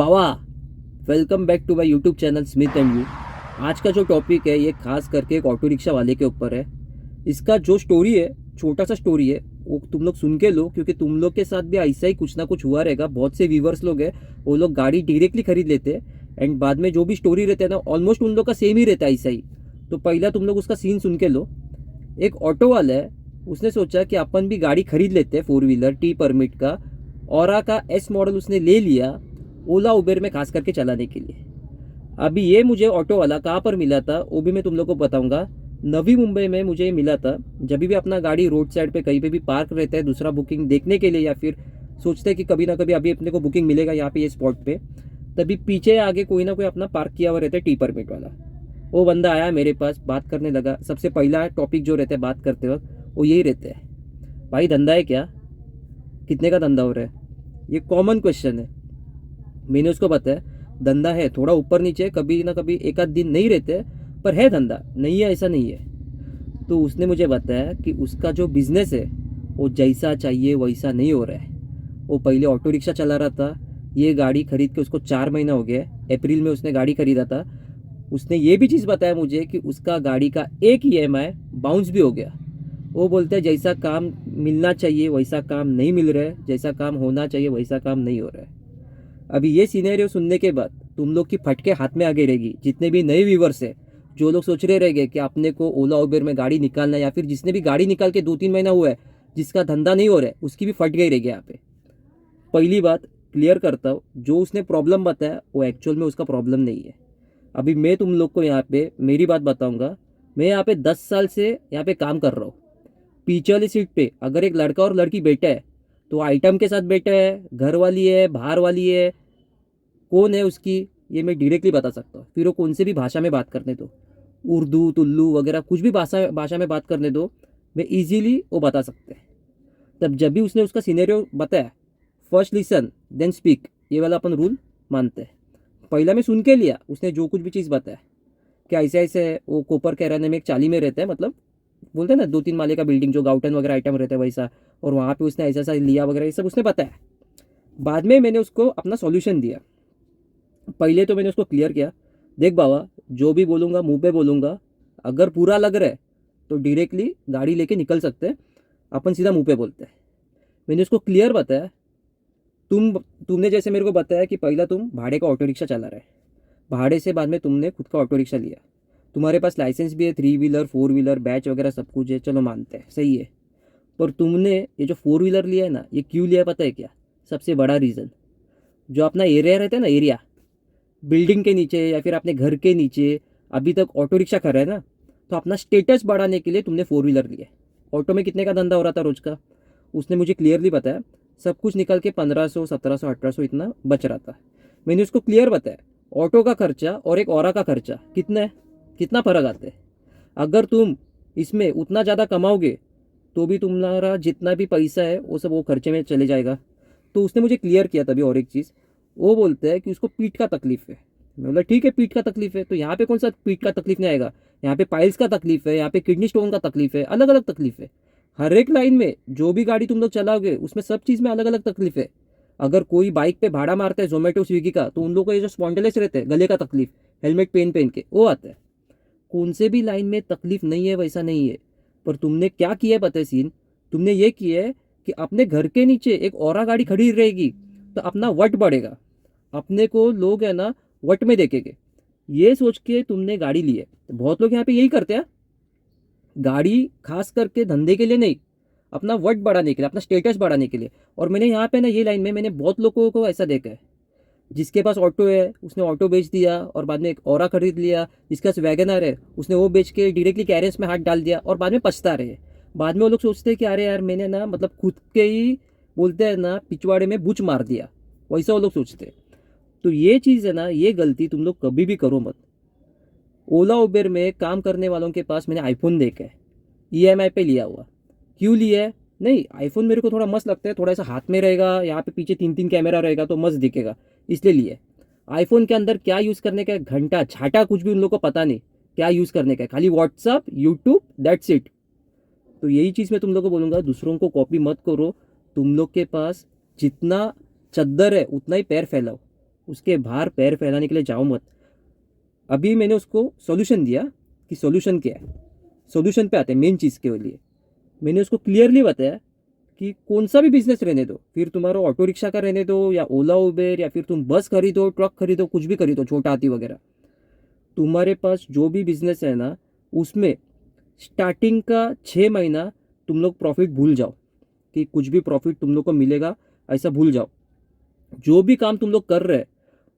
Bawa, welcome back to my YouTube channel Smith and you. आज का जो topic है ये खास करके एक ऑटो रिक्शा वाले के ऊपर है। इसका जो स्टोरी है, छोटा सा स्टोरी है, वो तुम लोग सुन के लो, क्योंकि तुम लोग के साथ भी ऐसा ही कुछ ना कुछ हुआ रहेगा। बहुत से व्यूवर्स लोग हैं, वो लोग गाड़ी डायरेक्टली खरीद लेते हैं एंड बाद में जो भी स्टोरी रहता है ना, ऑलमोस्ट उन लोग का सेम ही रहता है ऐसा ही। तो पहला तुम लोग उसका सीन सुन के लो। एक ऑटो वाला है, उसने सोचा कि अपन भी गाड़ी खरीद लेते हैं, 4 व्हीलर टी परमिट का। औरा का एस मॉडल उसने ले लिया, ओला उबेर में खास करके चलाने के लिए। अभी ये मुझे ऑटो वाला कहाँ पर मिला था वो भी मैं तुम लोग को बताऊंगा। नवी मुंबई में मुझे ये मिला था। जब भी अपना गाड़ी रोड साइड पे कहीं पे भी पार्क रहता है दूसरा बुकिंग देखने के लिए, या फिर सोचते हैं कि कभी ना कभी अभी अपने को बुकिंग मिलेगा यहाँ पे ये स्पॉट पे, तभी पीछे आगे कोई ना कोई अपना पार्क किया हुआ रहता है टी परमिट वाला। वो बंदा आया मेरे पास, बात करने लगा। सबसे पहला टॉपिक जो रहता है बात करते वक्त वो यही रहता है, भाई धंधा है क्या, कितने का धंधा हो रहा है। ये कॉमन क्वेश्चन है। मैंने उसको बताया धंधा है, थोड़ा ऊपर नीचे कभी ना कभी एक आध दिन नहीं रहते, पर है धंधा, नहीं है ऐसा नहीं है। तो उसने मुझे बताया कि उसका जो बिजनेस है वो जैसा चाहिए वैसा नहीं हो रहा है। वो पहले ऑटो रिक्शा चला रहा था, ये गाड़ी खरीद के उसको 4 महीना हो गया। अप्रैल में उसने गाड़ी खरीदा था। उसने ये भी चीज़ बताया मुझे कि उसका गाड़ी का एक EMI बाउंस भी हो गया। वो बोलते हैं जैसा काम मिलना चाहिए वैसा काम नहीं मिल रहा है, जैसा काम होना चाहिए वैसा काम नहीं हो रहा है। अभी ये सिनेरियो सुनने के बाद तुम लोग की फटके हाथ में आगे रहेगी। जितने भी नए व्यूवर्स है, जो लोग सोच रहे रहेंगे कि आपने को ओला उबेर में गाड़ी निकालना है, या फिर जिसने भी गाड़ी निकाल के 2-3 महीना हुआ है, जिसका धंधा नहीं हो रहा है, उसकी भी फट गई रहेगी यहाँ पे। पहली बात क्लियर करता हूँ, जो उसने प्रॉब्लम बताया वो एक्चुअल में उसका प्रॉब्लम नहीं है। अभी मैं तुम लोग को यहाँ पे मेरी बात बताऊंगा। मैं यहाँ पे 10 साल से यहाँ पे काम कर रहा हूँ। पीछे वाली सीट पे अगर एक लड़का और लड़की बैठा है, तो आइटम के साथ बैठा है, घर वाली है, बाहर वाली है, कौन है उसकी, ये मैं डायरेक्टली बता सकता हूँ। फिर वो कौन से भी भाषा में बात करने दो, उर्दू तुल्लू वगैरह कुछ भी भाषा भाषा में बात करने दो, मैं इजीली वो बता सकते हैं। तब जब भी उसने उसका सिनेरियो बताया, फर्स्ट लिसन देन स्पीक, ये वाला अपन रूल मानते हैं। पहला मैं सुन के लिया उसने जो कुछ भी चीज़ बताया कि ऐसे ऐसे है। वो कोपर कैराने में एक चाली में रहता है, मतलब बोलते हैं ना 2-3 माले का बिल्डिंग, जो गाउटन वगैरह आइटम रहता है वैसा। और वहाँ पे उसने ऐसा ऐसा लिया वगैरह, ये सब उसने बताया। बाद में मैंने उसको अपना सॉल्यूशन दिया। पहले तो मैंने उसको क्लियर किया, देख बाबा, जो भी बोलूँगा मुंह पे बोलूँगा, अगर पूरा लग रहा है तो डायरेक्टली गाड़ी लेके निकल सकते हैं, अपन सीधा मुंह पे बोलते हैं। मैंने उसको क्लियर बताया, तुमने जैसे मेरे को बताया कि पहला तुम भाड़े का ऑटो रिक्शा चला रहे है, भाड़े से बाद में तुमने खुद का ऑटो रिक्शा लिया, तुम्हारे पास लाइसेंस भी है, 3 व्हीलर 4 व्हीलर बैच वगैरह सब कुछ है, चलो मानते हैं सही है। पर तुमने ये जो 4 व्हीलर लिया है ना, ये क्यों लिया पता है क्या? सबसे बड़ा रीज़न, जो अपना एरिया रहता है ना, एरिया बिल्डिंग के नीचे या फिर अपने घर के नीचे अभी तक ऑटो रिक्शा कर रहा है ना, तो अपना स्टेटस बढ़ाने के लिए तुमने 4 व्हीलर लिया। ऑटो में कितने का धंधा हो रहा था रोज का, उसने मुझे क्लियरली बताया। सब कुछ निकल के 1500 1700 1800 इतना बच रहा था। मैंने उसको क्लियर बताया, ऑटो का खर्चा और एक औरा का खर्चा कितना है, कितना फ़र्क आता है। अगर तुम इसमें उतना ज़्यादा कमाओगे तो भी तुम्हारा जितना भी पैसा है वो सब वो खर्चे में चले जाएगा। तो उसने मुझे क्लियर किया तभी। और एक चीज़ वो बोलता है कि उसको पीठ का तकलीफ है। मैं बोला ठीक है, पीठ का तकलीफ है तो यहाँ पे कौन सा पीठ का तकलीफ नहीं आएगा। यहाँ पे पाइल्स का तकलीफ है, यहाँ पे किडनी स्टोन का तकलीफ है, अलग अलग तकलीफ है। हर एक लाइन में जो भी गाड़ी तुम लोग चलाओगे उसमें सब चीज़ में अलग अलग तकलीफ है। अगर कोई बाइक पे भाड़ा मारता है जोमेटो स्विगी का, तो उन लोगों को ये जो स्पॉन्डिलाइटिस रहते हैं, गले का तकलीफ, हेलमेट पहन पहन के वो आता है। कौन से भी लाइन में तकलीफ नहीं है वैसा नहीं है। पर तुमने क्या किया है पता है सीन, तुमने ये किया है कि अपने घर के नीचे एक और गाड़ी खड़ी रहेगी तो अपना वट बढ़ेगा, अपने को लोग है ना वट में देखेंगे, ये सोच के तुमने गाड़ी ली है। तो बहुत लोग यहाँ पे यही करते हैं, गाड़ी खास करके धंधे के लिए नहीं, अपना वट बढ़ाने के लिए, अपना स्टेटस बढ़ाने के लिए। और मैंने यहाँ पे ना ये लाइन में मैंने बहुत लोगों को ऐसा देखा है, जिसके पास ऑटो है उसने ऑटो बेच दिया और बाद में एक औरा खरीद लिया, जिसके पास वैगनर है उसने वो बेच के डायरेक्टली कैरेज में हाथ डाल दिया और बाद में पछता रहे। बाद में वो लोग सोचते हैं कि अरे यार मैंने ना मतलब खुद के ही बोलते हैं ना पिछवाड़े में बुच मार दिया, वैसा वो लोग सोचते हैं। तो ये चीज़ है ना, ये गलती तुम लोग कभी भी करो मत। ओला उबेर में काम करने वालों के पास मैंने आईफोन देखा है, EMI पे लिया हुआ। क्यों लिया है? नहीं, आईफोन मेरे को थोड़ा मस्त लगता है, थोड़ा सा हाथ में रहेगा, यहाँ पे पीछे 3-3 कैमरा रहेगा तो मस्त दिखेगा, इसलिए लिए। आईफोन के अंदर क्या यूज़ करने का है, घंटा छाटा कुछ भी उन लोग को पता नहीं क्या यूज़ करने का है, खाली व्हाट्सअप यूट्यूब दैट्स इट। तो यही चीज़ मैं तुम लोग को बोलूँगा, दूसरों को कॉपी मत करो। तुम लोग के पास जितना चद्दर है उतना ही पैर फैलाओ, उसके बाहर पैर फैलाने के लिए जाओ मत। अभी मैंने उसको सॉल्यूशन दिया कि सॉल्यूशन क्या है। सॉल्यूशन पे आते हैं मेन चीज़ के लिए। मैंने उसको क्लियरली बताया कि कौन सा भी बिजनेस रहने दो, फिर तुम्हारा ऑटो रिक्शा का रहने दो या ओला उबेर या फिर तुम बस खरीदो, ट्रक खरीदो, कुछ भी खरीदो, छोटा हाथी वगैरह, तुम्हारे पास जो भी बिजनेस है ना, उसमें स्टार्टिंग का 6 महीना तुम लोग प्रॉफिट भूल जाओ कि कुछ भी प्रॉफिट तुम लोग को मिलेगा, ऐसा भूल जाओ। जो भी काम तुम लोग कर रहे हैं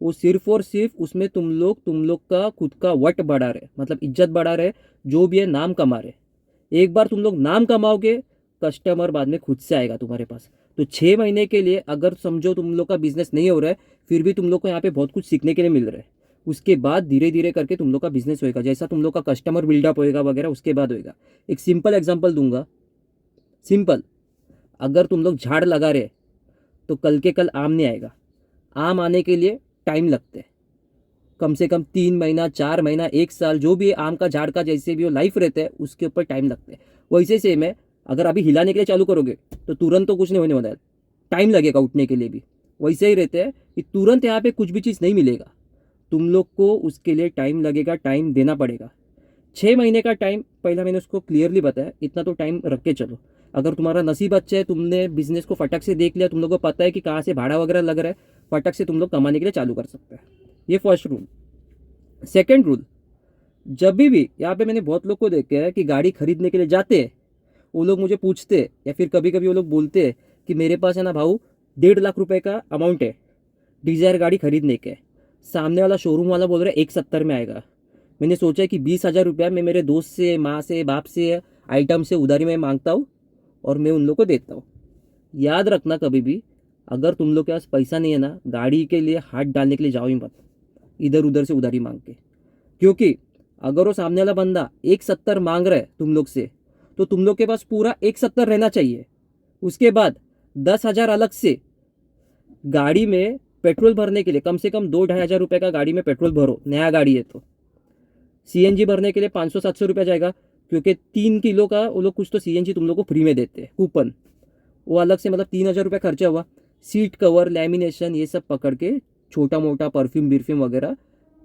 वो सिर्फ और सिर्फ उसमें तुम लोग का खुद का वट बढ़ा रहे, मतलब इज्जत बढ़ा रहे, जो भी है नाम कमा रहे। एक बार तुम लोग नाम कमाओगे, कस्टमर बाद में खुद से आएगा तुम्हारे पास। तो 6 महीने के लिए अगर समझो तुम लोग का बिजनेस नहीं हो रहा है, फिर भी तुम लोग को यहाँ पे बहुत कुछ सीखने के लिए मिल रहा है। उसके बाद धीरे धीरे करके तुम लोग का बिजनेस होएगा, जैसा तुम लोग का कस्टमर बिल्डअप होएगा वगैरह, उसके बाद होएगा। एक सिंपल एग्जांपल दूंगा। सिंपल, अगर तुम लोग झाड़ लगा रहे तो कल के कल आम नहीं आएगा। आम आने के लिए टाइम लगते हैं, कम से कम 3 महीना, 4 महीना, 1 साल, जो भी आम का झाड़ का जैसे भी वो लाइफ रहता है उसके ऊपर टाइम लगते हैं। वैसे सेम है, अगर अभी हिलाने के लिए चालू करोगे तो तुरंत तो कुछ नहीं होने वाला है, टाइम लगेगा उठने के लिए भी। वैसे ही रहते हैं कि तुरंत यहाँ पे कुछ भी चीज़ नहीं मिलेगा, तुम लोग को उसके लिए टाइम लगेगा, टाइम देना पड़ेगा। 6 महीने का टाइम पहला मैंने उसको क्लियरली बताया, इतना तो टाइम रख के चलो। अगर तुम्हारा नसीब अच्छा है, तुमने बिजनेस को फटक से देख लिया, तुम लोग को पता है कि कहाँ से भाड़ा वगैरह लग रहा है, फटक से तुम लोग कमाने के लिए चालू कर सकते हैं। ये फर्स्ट रूल। सेकेंड रूल, जब भी यहाँ पे मैंने बहुत लोग को देखा है कि गाड़ी खरीदने के लिए जाते हैं, वो लोग मुझे पूछते हैं या फिर कभी कभी वो लोग बोलते हैं कि मेरे पास है ना भाऊ 1.5 लाख रुपए का अमाउंट है डिज़ायर गाड़ी खरीदने के। सामने वाला शोरूम वाला बोल रहा है 1.70 में आएगा। मैंने सोचा कि 20,000 रुपया मैं मेरे दोस्त से, माँ से, बाप से, आइटम से उधारी में मांगता हूँ और मैं उन लोग को देता हूँ। याद रखना, कभी भी अगर तुम लोग के पास पैसा नहीं है ना, गाड़ी के लिए हाथ डालने के लिए जाओ ही मत इधर उधर से उधारी मांग के। क्योंकि अगर वो सामने वाला बंदा 1.70 मांग रहा है तुम लोग से, तो तुम लोग के पास पूरा 1.70 रहना चाहिए। उसके बाद 10,000 अलग से गाड़ी में पेट्रोल भरने के लिए, कम से कम 2-2,500 रुपये का गाड़ी में पेट्रोल भरो, नया गाड़ी है तो। सीएनजी भरने के लिए 500-700 रुपया जाएगा, क्योंकि 3 किलो का वो लोग कुछ तो सीएनजी तुम लोग को फ्री में देते हैं, कूपन, वो अलग से, मतलब 3,000 रुपया खर्चा हुआ। सीट कवर, लैमिनेशन, ये सब पकड़ के छोटा मोटा परफ्यूम बिरफ्यूम वगैरह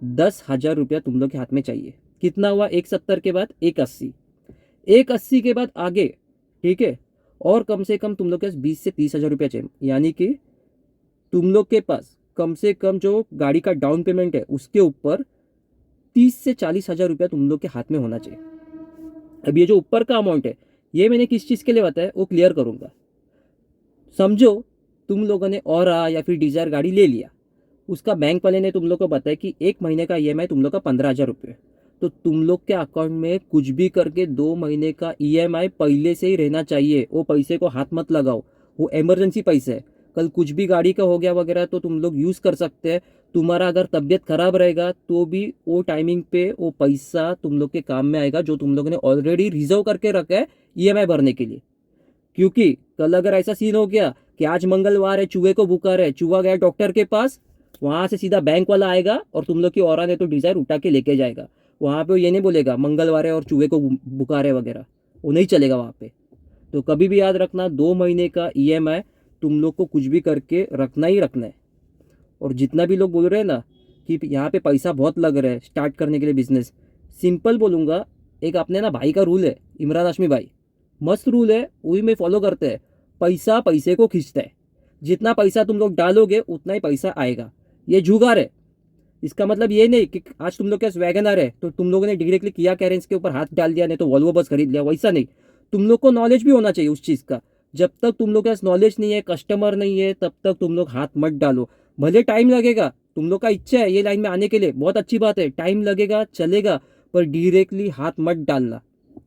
10,000 रुपया तुम लोग के हाथ में चाहिए। कितना हुआ? 1.70 के बाद 1.80, 1.80 के बाद आगे, ठीक है। और कम से कम तुम लोग के पास 20 से 30 हज़ार रुपया चाहिए, यानी कि तुम लोग के पास कम से कम जो गाड़ी का डाउन पेमेंट है उसके ऊपर 30 से 40 हज़ार रुपया तुम लोग के हाथ में होना चाहिए। अब ये जो ऊपर का अमाउंट है, ये मैंने किस चीज़ के लिए बताया वो क्लियर करूंगा। समझो तुम लोगों ने औरा या फिर डिजायर गाड़ी ले लिया, उसका बैंक वाले ने तुम लोग को बताया कि 1 महीने का ईएमआई तुम लोग का 15,000 रुपये, तो तुम लोग के अकाउंट में कुछ भी करके 2 महीने का ईएमआई पहले से ही रहना चाहिए। वो पैसे को हाथ मत लगाओ, वो इमरजेंसी पैसे है। कल कुछ भी गाड़ी का हो गया वगैरह तो तुम लोग यूज़ कर सकते हैं। तुम्हारा अगर तबीयत खराब रहेगा तो भी वो टाइमिंग पे वो पैसा तुम लोग के काम में आएगा, जो तुम लोगों ने ऑलरेडी रिजर्व करके रखा है ईएमआई भरने के लिए। क्योंकि कल अगर ऐसा सीन हो गया कि आज मंगलवार है, चूहे को बुखार है, चूहा गया डॉक्टर के पास, वहां से सीधा बैंक वाला आएगा और तुम लोग की औरत ने तो डिजायर उठा के लेके जाएगा। वहां पे वो ये नहीं बोलेगा मंगलवार है और चूहे को बुखार है वगैरह, वो नहीं चलेगा वहां पे। तो कभी भी याद रखना, 2 महीने का ईएमआई तुम लोग को कुछ भी करके रखना ही रखना है। और जितना भी लोग बोल रहे हैं ना कि यहाँ पे पैसा बहुत लग रहा है स्टार्ट करने के लिए बिजनेस, सिंपल बोलूँगा, एक अपने ना भाई का रूल है, इमरान हाशमी भाई, मस्त रूल है, वही में फॉलो करते हैं। पैसा पैसे को खींचता है, जितना पैसा तुम लोग डालोगे उतना ही पैसा आएगा। ये जुगाड़ है। इसका मतलब ये नहीं कि आज तुम लोग के पास वैगनर है तो तुम लोगों ने डायरेक्टली किया कैरेंस के ऊपर हाथ डाल दिया, नहीं तो वॉल्वो बस खरीद लिया, वैसा नहीं। तुम लोग को नॉलेज भी होना चाहिए उस चीज़ का। जब तक तुम लोग के पास नॉलेज नहीं है, कस्टमर नहीं है, तब तक तुम लोग हाथ मत डालो। भले टाइम लगेगा, तुम लोग का इच्छा है ये लाइन में आने के लिए, बहुत अच्छी बात है, टाइम लगेगा चलेगा, पर डायरेक्टली हाथ मत डालना।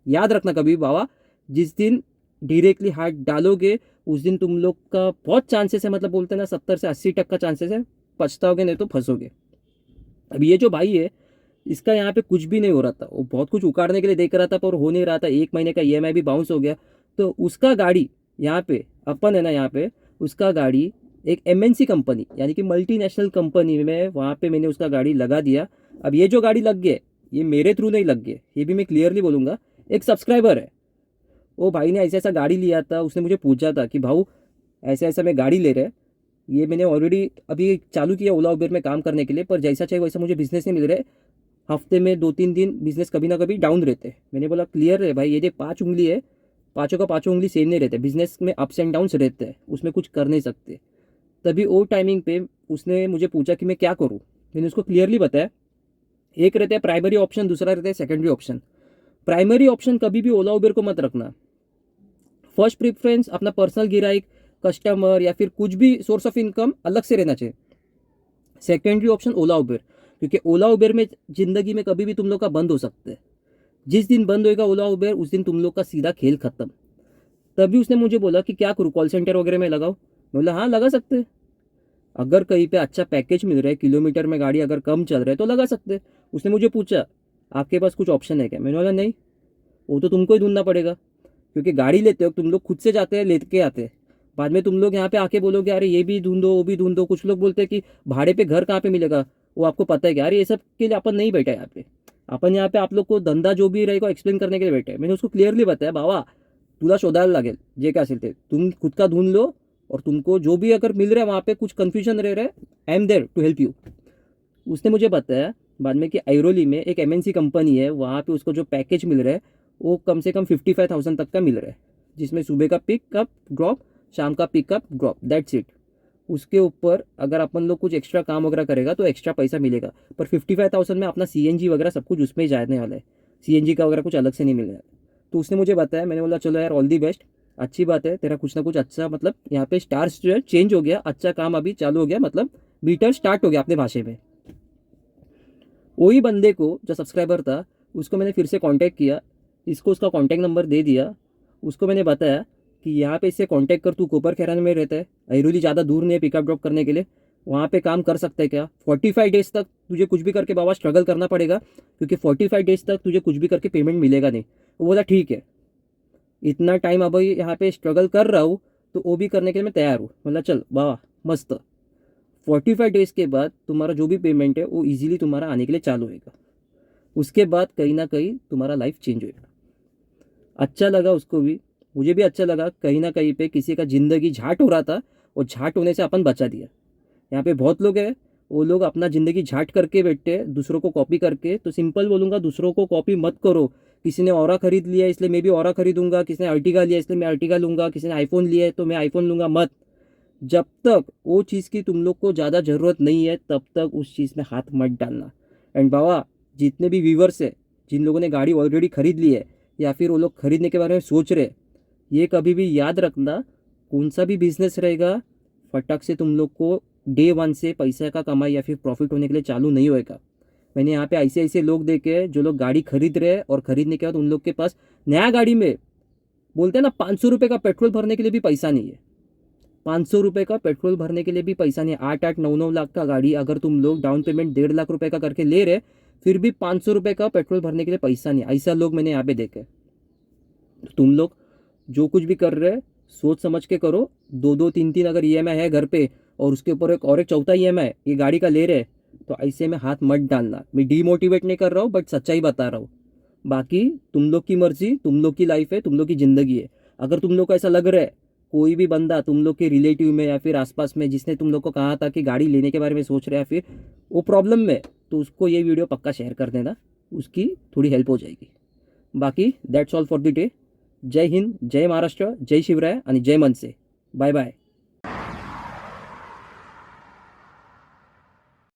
याद रखना कभी बाबा, जिस दिन डायरेक्टली हाथ डालोगे उस दिन तुम लोग का बहुत चांसेस है, मतलब बोलते हैं ना 70 से 80% चांसेस है, पछताओगे नहीं तो फंसोगे। अब ये जो भाई है, इसका यहाँ पे कुछ भी नहीं हो रहा था, वो बहुत कुछ उखाड़ने के लिए देख रहा था पर हो नहीं रहा था। 1 महीने का ईएमआई भी बाउंस हो गया, तो उसका गाड़ी यहाँ पे अपन है ना, यहाँ पे उसका गाड़ी एक एमएनसी कंपनी यानी कि मल्टीनेशनल कंपनी में, वहाँ पे मैंने उसका गाड़ी लगा दिया। अब ये जो गाड़ी लग गई, ये मेरे थ्रू नहीं लग गई, ये भी मैं क्लियरली बोलूँगा। एक सब्सक्राइबर है, वो भाई ने ऐसा ऐसा गाड़ी लिया था, उसने मुझे पूछा था कि भाऊ ऐसा ऐसा मैं गाड़ी ले रहे, ये मैंने ऑलरेडी अभी चालू किया ओला उबेर में काम करने के लिए, पर जैसा चाहिए वैसा मुझे बिजनेस नहीं मिल रहा है। हफ्ते में 2-3 दिन बिजनेस कभी ना कभी डाउन रहते हैं। मैंने बोला क्लियर है भाई, ये देख 5 उंगली है, पाँचों का पाँचों उंगली सेम नहीं रहते, बिजनेस में अप्स एंड डाउन्स रहते हैं, उसमें कुछ कर नहीं सकते। तभी वो टाइमिंग पे उसने मुझे पूछा कि मैं क्या करूँ। मैंने उसको क्लियरली बताया, एक रहता है प्राइमरी ऑप्शन, दूसरा रहता है सेकेंडरी ऑप्शन। प्राइमरी ऑप्शन कभी भी ओला उबेर को मत रखना। फर्स्ट प्रेफरेंस अपना पर्सनल गिराइक, कस्टमर या फिर कुछ भी सोर्स ऑफ इनकम अलग से रहना चाहिए। सेकेंडरी ऑप्शन ओला उबेर, क्योंकि ओला उबेर में ज़िंदगी में कभी भी तुम लोग का बंद हो सकता है। जिस दिन बंद होएगा ओला उबेर, उस दिन तुम लोग का सीधा खेल खत्म। तभी उसने मुझे बोला कि क्या करूँ, कॉल सेंटर वगैरह में लगाओ। मैं बोला हाँ लगा सकते हैं, अगर कहीं पे अच्छा पैकेज मिल रहा है, किलोमीटर में गाड़ी अगर कम चल रहा है तो लगा सकते हैं। उसने मुझे पूछा आपके पास कुछ ऑप्शन है क्या। मैंने बोला नहीं, वो तो तुमको ही ढूंढना पड़ेगा, क्योंकि गाड़ी लेते हो तुम लोग खुद से जाते हैं लेके आते हैं। बाद में तुम लोग यहाँ पे आके बोलोगे अरे ये भी ढूंढो वो भी ढूंढो। कुछ लोग बोलते हैं कि भाड़े पे घर कहाँ पे मिलेगा, वो आपको पता है क्या। अरे ये सब के लिए अपन नहीं बैठा यहाँ पे, अपन यहाँ पे आप लोग को धंधा जो भी रहेगा एक्सप्लेन करने के लिए बैठे। मैंने उसको क्लियरली बताया बाबा तुला शोधायला लागेल, जे काय असेल ते तुम खुद का ढूंढ लो, और तुमको जो भी अगर मिल रहा है वहाँ पे कुछ कन्फ्यूजन रह रहा है, I am there to help you. उसने मुझे बताया बाद में कि ऐरोली में एक एमएनसी कंपनी है, वहाँ पे उसको जो पैकेज मिल रहा है वो कम से कम 55,000 तक का मिल रहा है, जिसमें सुबह का पिकअप ड्रॉप, शाम का पिकअप ड्रॉप, दैट्स इट। उसके ऊपर अगर अपन लोग कुछ एक्स्ट्रा काम वगैरह करेगा तो एक्स्ट्रा पैसा मिलेगा, पर 55,000 में अपना सीएनजी वगैरह सब कुछ उसमें ही जाने वाला है, सीएनजी का वगैरह कुछ अलग से नहीं मिलेगा। तो उसने मुझे बताया, मैंने बोला चलो यार ऑल दी बेस्ट, अच्छी बात है तेरा कुछ ना कुछ अच्छा, मतलब यहाँ पे स्टार्स जो है चेंज हो गया, अच्छा काम अभी चालू हो गया, मतलब बीटर स्टार्ट हो गया अपने भाषा में। वही बंदे को जो सब्सक्राइबर था उसको मैंने फिर से कांटेक्ट किया, इसको उसका कांटेक्ट नंबर दे दिया। उसको मैंने बताया कि यहाँ पे इससे कांटेक्ट कर, तू कोपर खैरान में रहता है, ऐरोली ज़्यादा दूर नहीं है पिकअप ड्रॉप करने के लिए, वहाँ पे काम कर सकता है क्या। 45 डेज तक तुझे कुछ भी करके बाबा स्ट्रगल करना पड़ेगा, क्योंकि 45 डेज तक तुझे कुछ भी करके पेमेंट मिलेगा नहीं। वो बोला ठीक है, इतना टाइम अब यहाँ पे स्ट्रगल कर रहा हूँ तो वो भी करने के लिए मैं तैयार हूँ। बोला चल बाबा मस्त, 45 डेज के बाद तुम्हारा जो भी पेमेंट है वो इजीली तुम्हारा आने के लिए चालू होएगा। उसके बाद कहीं ना कहीं तुम्हारा लाइफ चेंज होएगा। अच्छा लगा उसको भी, मुझे भी अच्छा लगा, कहीं ना कहीं पे किसी का ज़िंदगी झाट हो रहा था और झाट होने से अपन बचा दिया। यहाँ पे बहुत लोग हैं, वो लोग अपना ज़िंदगी झाट करके बैठते हैं दूसरों को कॉपी करके। तो सिंपल बोलूँगा, दूसरों को कॉपी मत करो। किसी ने ऑरा खरीद लिया इसलिए मैं भी ऑरा खरीदूंगा, किसी ने अर्टिगा लिया इसलिए मैं अर्टिगा लूँगा, किसी ने आईफोन लिया है तो मैं आईफोन लूँगा, मत। जब तक वो चीज़ की तुम लोग को ज़्यादा ज़रूरत नहीं है तब तक उस चीज़ में हाथ मत डालना। एंड बाबा जितने भी व्यूवर्स है, जिन लोगों ने गाड़ी ऑलरेडी खरीद ली है या फिर वो लोग खरीदने के बारे में सोच रहे, ये कभी भी याद रखना, कौन सा भी बिजनेस रहेगा फटक से तुम लोग को डे वन से पैसा का कमाई या फिर प्रॉफिट होने के लिए चालू नहीं होएगा। मैंने यहाँ पे ऐसे ऐसे लोग देखे जो लोग गाड़ी खरीद रहे हैं और खरीदने के बाद उन लोग के पास नया गाड़ी में बोलते हैं ना 500 रुपये का पेट्रोल भरने के लिए भी पैसा नहीं है। 500 रुपये का पेट्रोल भरने के लिए भी पैसा नहीं है। 8-9 लाख का गाड़ी अगर तुम लोग डाउन पेमेंट 1.5 लाख रुपए का करके ले रहे, फिर भी 500 रुपये का पेट्रोल भरने के लिए पैसा नहीं। ऐसा लोग मैंने यहाँ पे देखे। तो तुम लोग जो कुछ भी कर रहे सोच समझ के करो। 2-2, 3-3 अगर ईएमआई है घर पे और उसके ऊपर एक चौथा ईएमआई ये गाड़ी का ले रहे, तो ऐसे में हाथ मत डालना। मैं डीमोटिवेट नहीं कर रहा हूँ, बट सच्चाई बता रहा हूँ। बाकी तुम लोग की मर्जी, तुम लोग की लाइफ है, तुम लोग की ज़िंदगी है। अगर तुम लोग को ऐसा लग रहा है कोई भी बंदा तुम लोग के रिलेटिव में या फिर आसपास में जिसने तुम लोग को कहा था कि गाड़ी लेने के बारे में सोच रहा है फिर वो प्रॉब्लम में, तो उसको ये वीडियो पक्का शेयर कर देना, उसकी थोड़ी हेल्प हो जाएगी। बाकी that's all for the day. जय हिंद, जय महाराष्ट्र, जय शिवराय आणि जय मनसे। Bye bye.